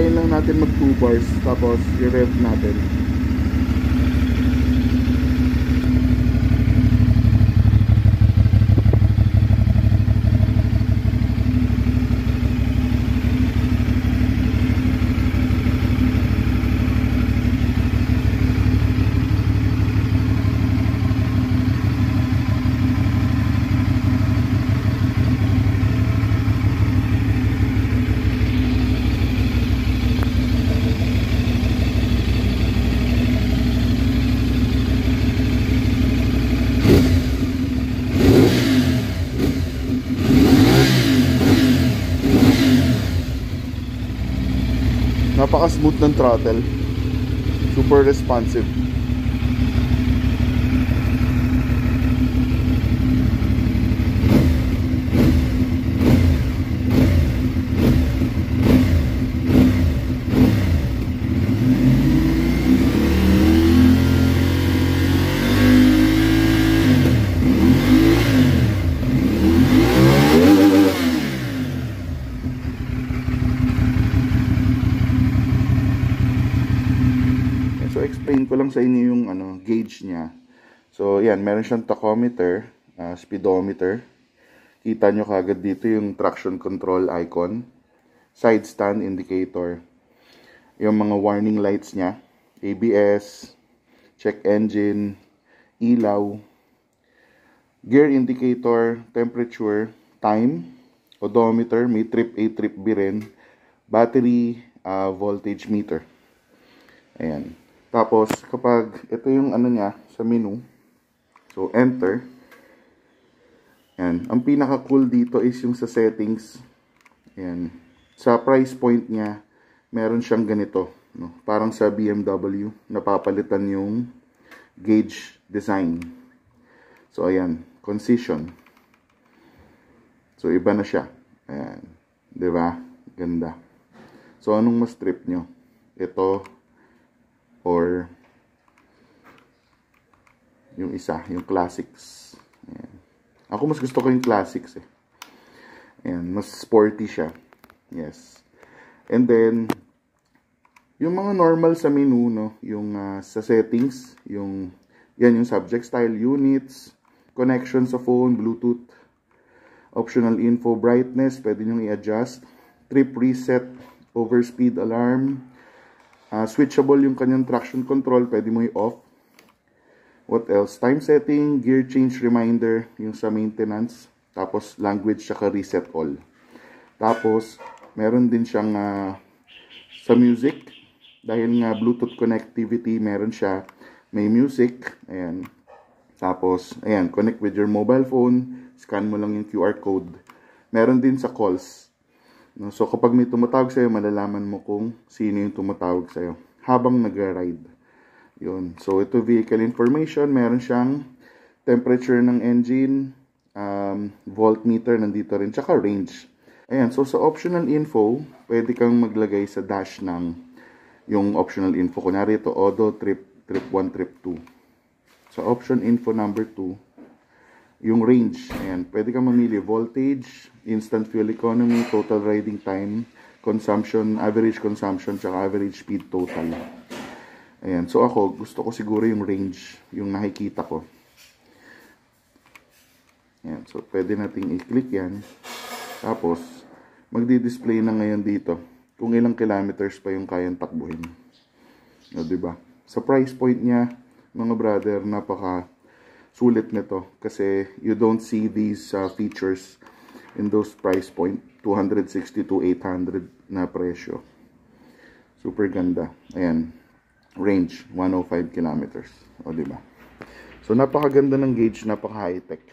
Hintayin lang natin mag 2 bars tapos i-rev natin. Napaka-smooth ng throttle. Super responsive. So explain ko lang sa inyo yung gauge niya. So yan, meron siyang tachometer, speedometer. Kita nyo kagad dito yung traction control icon, side stand indicator, yung mga warning lights niya, ABS, check engine, ilaw, gear indicator, temperature, time, odometer, may trip A, trip B rin, battery, voltage meter. Ayan. Tapos, kapag ito yung niya sa menu, so enter. Ayan. Ang pinaka-cool dito is yung sa settings. Ayan. Sa price point niya, meron siyang ganito. No? Parang sa BMW, napapalitan yung gauge design. So, ayan. Concision. So, iba na siya. Ayan. Diba? Ganda. So, anong mas trip nyo? Ito or yung isa, yung classics. Ayan. Ako mas gusto ko yung classics eh. Ayan, mas sporty siya. Yes. And then yung mga normal sa menu, no, yung sa settings, yung yung subject style, units, connection sa phone, Bluetooth, optional info, brightness, pwede nyo i-adjust, trip reset, overspeed alarm, switchable yung kanyang traction control, pwede mo i-off. What else? Time setting, gear change reminder, yung sa maintenance. Tapos language, saka reset all. Tapos, meron din siyang sa music. Dahil nga Bluetooth connectivity, meron siya. May music. Ayan. Tapos, ayan, connect with your mobile phone. Scan mo lang yung QR code. Meron din sa calls. No, so kapag may tumatawag sa'yo, malalaman mo kung sino yung tumatawag sa'yo habang nag-ride. Yun. So ito vehicle information, meron siyang temperature ng engine, voltmeter nandito rin, tsaka range. Ayan, so sa optional info, pwede kang maglagay sa dash ng yung optional info. Kunyari ito, auto, trip 1, trip 2. Sa option info number 2, yung range, ayan, pwede kang mamili voltage, instant fuel economy, total riding time, consumption, average consumption, tsaka average speed total. Ayan, so ako, gusto ko siguro yung range, yung nakikita ko. Ayan, so pwede nating i-click yan. Tapos, magdi-display na ngayon dito kung ilang kilometers pa yung kayang takbuhin. O, diba? Sa price point niya, mga brother, napaka sulit nito kasi you don't see these features in those price point, 260 to 800 na presyo. Super ganda. Ayan, range 105 kilometers. O diba? So napakaganda ng gauge, napaka high tech.